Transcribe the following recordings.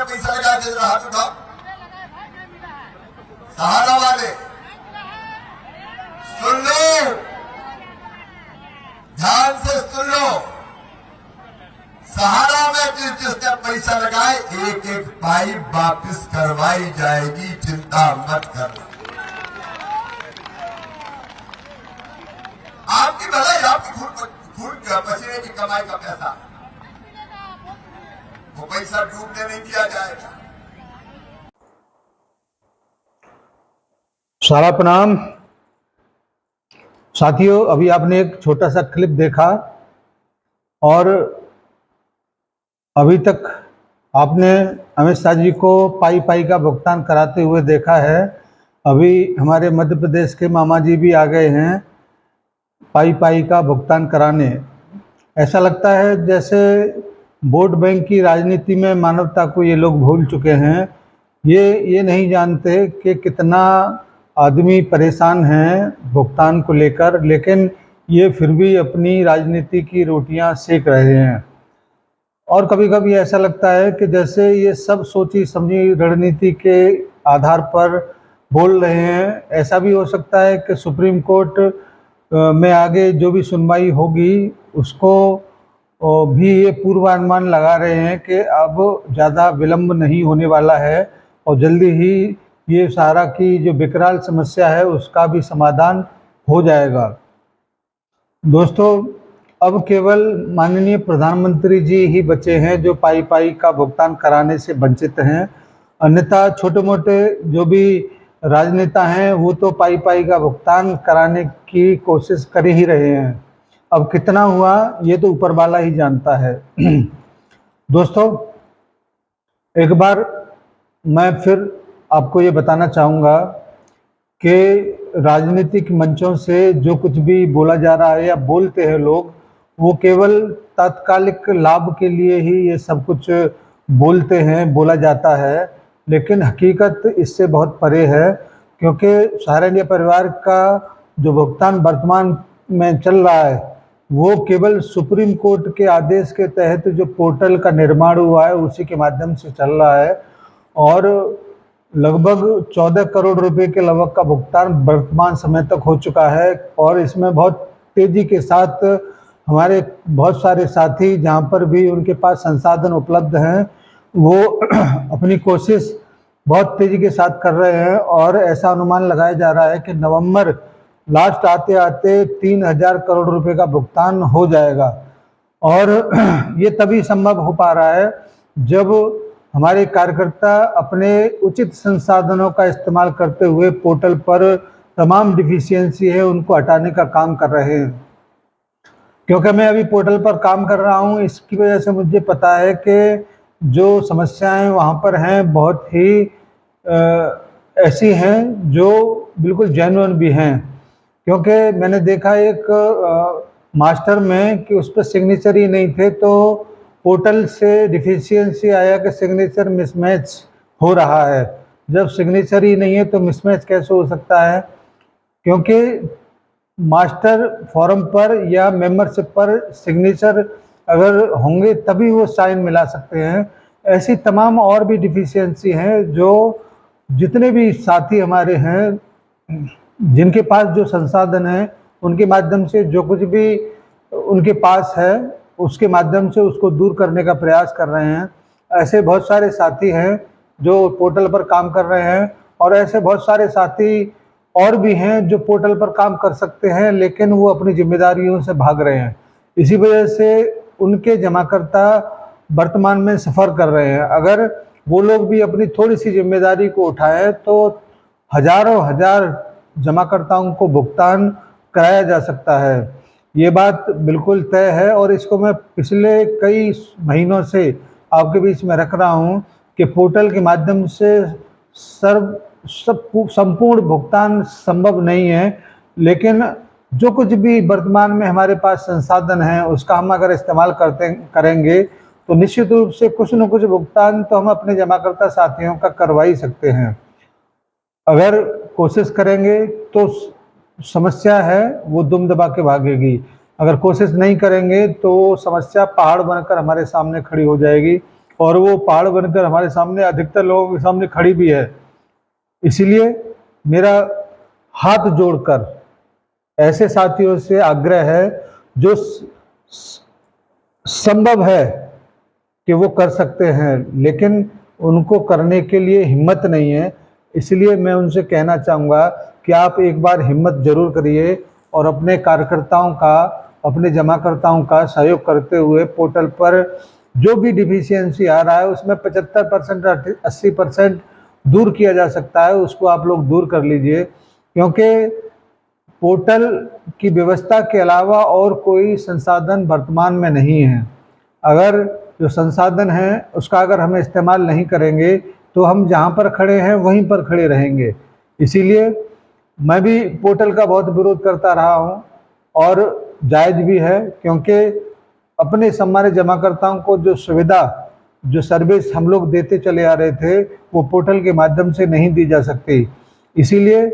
आपने पैसा लगा के जरा हाथ उठाओ। सहारा वाले सुन लो, ध्यान से सुन लो। सहारा में जिसने पैसा लगाए एक एक पाइप वापिस करवाई जाएगी, चिंता मत करना। आपकी भलाई, आपकी खून पसीने की कमाई का पैसा, वो पैसा डूबने नहीं दिया जाएगा। सारा प्रणाम साथियों। अभी आपने एक छोटा सा क्लिप देखा और अभी तक आपने अमित शाह जी को पाई पाई का भुगतान कराते हुए देखा है। अभी हमारे मध्य प्रदेश के मामा जी भी आ गए हैं पाई पाई का भुगतान कराने। ऐसा लगता है जैसे वोट बैंक की राजनीति में मानवता को ये लोग भूल चुके हैं। ये नहीं जानते कि कितना आदमी परेशान हैं भुगतान को लेकर, लेकिन ये फिर भी अपनी राजनीति की रोटियां सेक रहे हैं। और कभी कभी ऐसा लगता है कि जैसे ये सब सोची समझी रणनीति के आधार पर बोल रहे हैं। ऐसा भी हो सकता है कि सुप्रीम कोर्ट में आगे जो भी सुनवाई होगी उसको भी ये पूर्वानुमान लगा रहे हैं कि अब ज़्यादा विलंब नहीं होने वाला है और जल्दी ही ये सहारा की जो विकराल समस्या है उसका भी समाधान हो जाएगा। दोस्तों, अब केवल माननीय प्रधानमंत्री जी ही बचे हैं जो पाई पाई का भुगतान कराने से वंचित हैं। अन्यथा छोटे मोटे जो भी राजनेता हैं वो तो पाई पाई का भुगतान कराने की कोशिश कर ही रहे हैं। अब कितना हुआ ये तो ऊपर वाला ही जानता है। दोस्तों, एक बार मैं फिर आपको ये बताना चाहूँगा कि राजनीतिक मंचों से जो कुछ भी बोला जा रहा है या बोलते हैं लोग, वो केवल तात्कालिक लाभ के लिए ही ये सब कुछ बोलते हैं, बोला जाता है, लेकिन हकीकत इससे बहुत परे है। क्योंकि सहारनिया परिवार का जो भुगतान वर्तमान में चल रहा है वो केवल सुप्रीम कोर्ट के आदेश के तहत जो पोर्टल का निर्माण हुआ है उसी के माध्यम से चल रहा है और लगभग 14 करोड़ रुपए के लगभग का भुगतान वर्तमान समय तक हो चुका है। और इसमें बहुत तेजी के साथ हमारे बहुत सारे साथी जहां पर भी उनके पास संसाधन उपलब्ध हैं वो अपनी कोशिश बहुत तेजी के साथ कर रहे हैं और ऐसा अनुमान लगाया जा रहा है कि नवंबर लास्ट आते आते 3000 करोड़ रुपए का भुगतान हो जाएगा। और ये तभी संभव हो पा रहा है जब हमारे कार्यकर्ता अपने उचित संसाधनों का इस्तेमाल करते हुए पोर्टल पर तमाम डिफिशियंसी है उनको हटाने का काम कर रहे हैं। क्योंकि मैं अभी पोर्टल पर काम कर रहा हूं, इसकी वजह से मुझे पता है कि जो समस्याएं वहां पर हैं बहुत ही ऐसी हैं जो बिल्कुल जेन्युइन भी हैं। क्योंकि मैंने देखा एक मास्टर में कि उस पर सिग्नेचर ही नहीं थे तो पोर्टल से डिफिशियंसी आया कि सिग्नेचर मिसमैच हो रहा है। जब सिग्नेचर ही नहीं है तो मिसमैच कैसे हो सकता है? क्योंकि मास्टर फॉर्म पर या मेंबरशिप पर सिग्नेचर अगर होंगे तभी वो साइन मिला सकते हैं। ऐसी तमाम और भी डिफिशियंसी हैं जो जितने भी साथी हमारे हैं जिनके पास जो संसाधन है उनके माध्यम से जो कुछ भी उनके पास है उसके माध्यम से उसको दूर करने का प्रयास कर रहे हैं। ऐसे बहुत सारे साथी हैं जो पोर्टल पर काम कर रहे हैं और ऐसे बहुत सारे साथी और भी हैं जो पोर्टल पर काम कर सकते हैं लेकिन वो अपनी जिम्मेदारियों से भाग रहे हैं। इसी वजह से उनके जमाकर्ता वर्तमान में सफ़र कर रहे हैं। अगर वो लोग भी अपनी थोड़ी सी जिम्मेदारी को उठाएं तो हजारों हजार जमाकर्ताओं को भुगतान कराया जा सकता है। ये बात बिल्कुल तय है और इसको मैं पिछले कई महीनों से आपके बीच में रख रहा हूँ कि पोर्टल के माध्यम से संपूर्ण भुगतान संभव नहीं है, लेकिन जो कुछ भी वर्तमान में हमारे पास संसाधन है उसका हम अगर इस्तेमाल करेंगे तो निश्चित रूप से कुछ न कुछ भुगतान तो हम अपने जमाकर्ता साथियों का करवा ही सकते हैं। अगर कोशिश करेंगे तो समस्या है वो दुम दबा के भागेगी, अगर कोशिश नहीं करेंगे तो समस्या पहाड़ बनकर हमारे सामने खड़ी हो जाएगी और वो पहाड़ बनकर हमारे सामने, अधिकतर लोगों के सामने खड़ी भी है। इसलिए मेरा हाथ जोड़कर ऐसे साथियों से आग्रह है जो संभव है कि वो कर सकते हैं लेकिन उनको करने के लिए हिम्मत नहीं है, इसलिए मैं उनसे कहना चाहूँगा कि आप एक बार हिम्मत जरूर करिए और अपने कार्यकर्ताओं का, अपने जमाकर्ताओं का सहयोग करते हुए पोर्टल पर जो भी डिफिशियंसी आ रहा है उसमें 75% 80% दूर किया जा सकता है, उसको आप लोग दूर कर लीजिए। क्योंकि पोर्टल की व्यवस्था के अलावा और कोई संसाधन वर्तमान में नहीं है। अगर जो संसाधन है उसका अगर हम इस्तेमाल नहीं करेंगे तो हम जहाँ पर खड़े हैं वहीं पर खड़े रहेंगे। इसीलिए मैं भी पोर्टल का बहुत विरोध करता रहा हूँ और जायज़ भी है, क्योंकि अपने सम्मानित जमाकर्ताओं को जो सुविधा, जो सर्विस हम लोग देते चले आ रहे थे वो पोर्टल के माध्यम से नहीं दी जा सकती। इसीलिए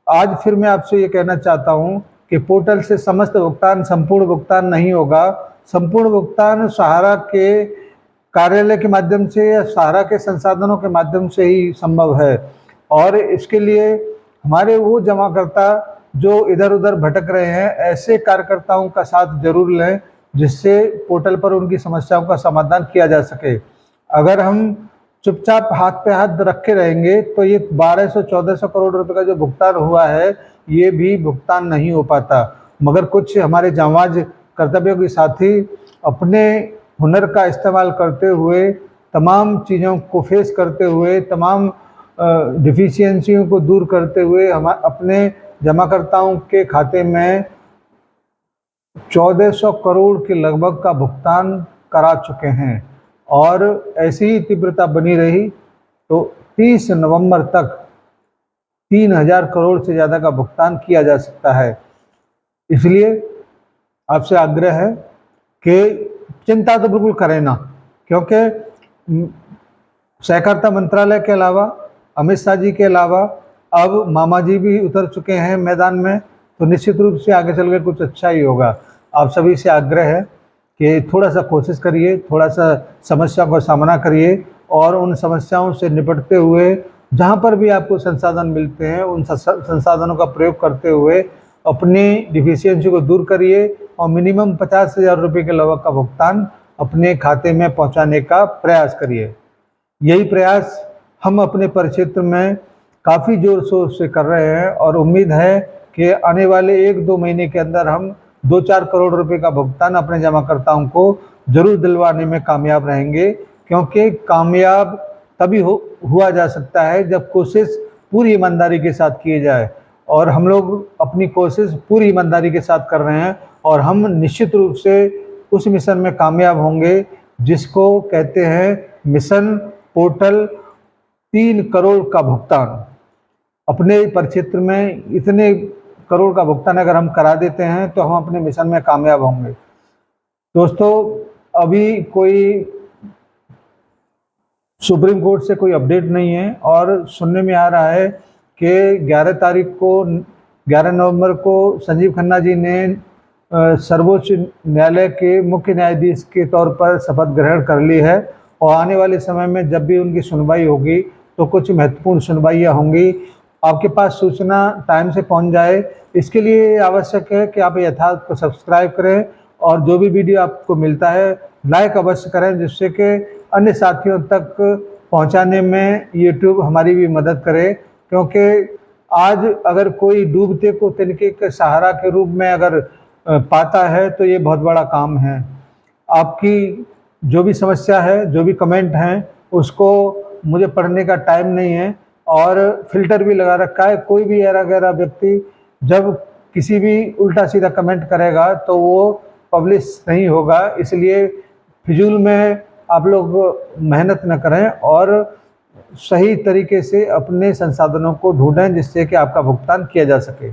आज फिर मैं आपसे ये कहना चाहता हूँ कि पोर्टल से समस्त भुगतान, संपूर्ण भुगतान नहीं होगा। संपूर्ण भुगतान सहारा के कार्यालय के माध्यम से या सहारा के संसाधनों के माध्यम से ही संभव है। और इसके लिए हमारे वो जमाकर्ता जो इधर उधर भटक रहे हैं, ऐसे कार्यकर्ताओं का साथ जरूर लें जिससे पोर्टल पर उनकी समस्याओं का समाधान किया जा सके। अगर हम चुपचाप हाथ पे हाथ रखे रहेंगे तो ये 1200-1400 करोड़ रुपए का जो भुगतान हुआ है ये भी भुगतान नहीं हो पाता। मगर कुछ हमारे जांबाज कर्तव्यों के साथी अपने हुनर का इस्तेमाल करते हुए, तमाम चीज़ों को फेस करते हुए, तमाम डिफिशियंसियों को दूर करते हुए हम अपने जमाकर्ताओं के खाते में 1400 करोड़ के लगभग का भुगतान करा चुके हैं। और ऐसी ही तीव्रता बनी रही तो 30 नवंबर तक 3000 करोड़ से ज़्यादा का भुगतान किया जा सकता है। इसलिए आपसे आग्रह है कि चिंता तो बिल्कुल करें ना, क्योंकि सहकारिता मंत्रालय के अलावा, अमित शाह जी के अलावा अब मामा जी भी उतर चुके हैं मैदान में, तो निश्चित रूप से आगे चलकर कुछ अच्छा ही होगा। आप सभी से आग्रह है कि थोड़ा सा कोशिश करिए, थोड़ा सा समस्या का सामना करिए और उन समस्याओं से निपटते हुए जहाँ पर भी आपको संसाधन मिलते हैं उन संसाधनों का प्रयोग करते हुए अपनी डिफिशियंसी को दूर करिए और मिनिमम 50,000 रुपये के लगभग का भुगतान अपने खाते में पहुँचाने का प्रयास करिए। यही प्रयास हम अपने परिक्षेत्र में काफ़ी जोर शोर से कर रहे हैं और उम्मीद है कि आने वाले 1-2 महीने के अंदर हम 2-4 करोड़ रुपए का भुगतान अपने जमाकर्ताओं को जरूर दिलवाने में कामयाब रहेंगे। क्योंकि कामयाब तभी हुआ जा सकता है जब कोशिश पूरी ईमानदारी के साथ की जाए, और हम लोग अपनी कोशिश पूरी ईमानदारी के साथ कर रहे हैं और हम निश्चित रूप से उस मिशन में कामयाब होंगे जिसको कहते हैं मिशन पोर्टल 3 करोड़ का भुगतान। अपने परिक्षेत्र में इतने करोड़ का भुगतान अगर हम करा देते हैं तो हम अपने मिशन में कामयाब होंगे। दोस्तों, अभी कोई सुप्रीम कोर्ट से कोई अपडेट नहीं है और सुनने में आ रहा है कि 11 नवंबर को संजीव खन्ना जी ने सर्वोच्च न्यायालय के मुख्य न्यायाधीश के तौर पर शपथ ग्रहण कर ली है और आने वाले समय में जब भी उनकी सुनवाई होगी तो कुछ महत्वपूर्ण सुनवाइयाँ होंगी। आपके पास सूचना टाइम से पहुंच जाए, इसके लिए आवश्यक है कि आप यथार्थ को सब्सक्राइब करें और जो भी वीडियो आपको मिलता है लाइक अवश्य करें, जिससे कि अन्य साथियों तक पहुंचाने में यूट्यूब हमारी भी मदद करे। क्योंकि आज अगर कोई डूबते को तिनके के सहारा के रूप में अगर पाता है तो ये बहुत बड़ा काम है। आपकी जो भी समस्या है, जो भी कमेंट हैं, उसको मुझे पढ़ने का टाइम नहीं है और फिल्टर भी लगा रखा है। कोई भी ऐरा गैरा व्यक्ति जब किसी भी उल्टा सीधा कमेंट करेगा तो वो पब्लिश नहीं होगा, इसलिए फिजूल में आप लोग मेहनत न करें और सही तरीके से अपने संसाधनों को ढूंढें जिससे कि आपका भुगतान किया जा सके।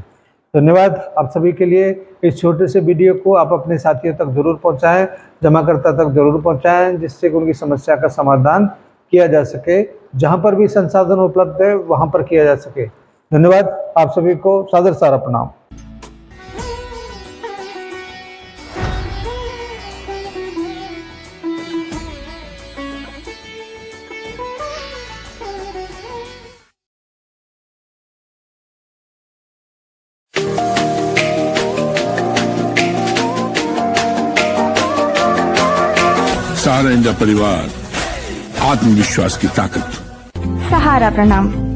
धन्यवाद आप सभी के लिए। इस छोटे से वीडियो को आप अपने साथियों तक जरूर पहुंचाएं, जमाकर्ता तक जरूर पहुंचाएं, जिससे कि उनकी समस्या का समाधान किया जा सके। जहां पर भी संसाधन उपलब्ध है वहां पर किया जा सके। धन्यवाद आप सभी को, सादर सारा प्रणाम। नरेंद्र परिवार, आत्मविश्वास की ताकत। सहारा प्रणाम।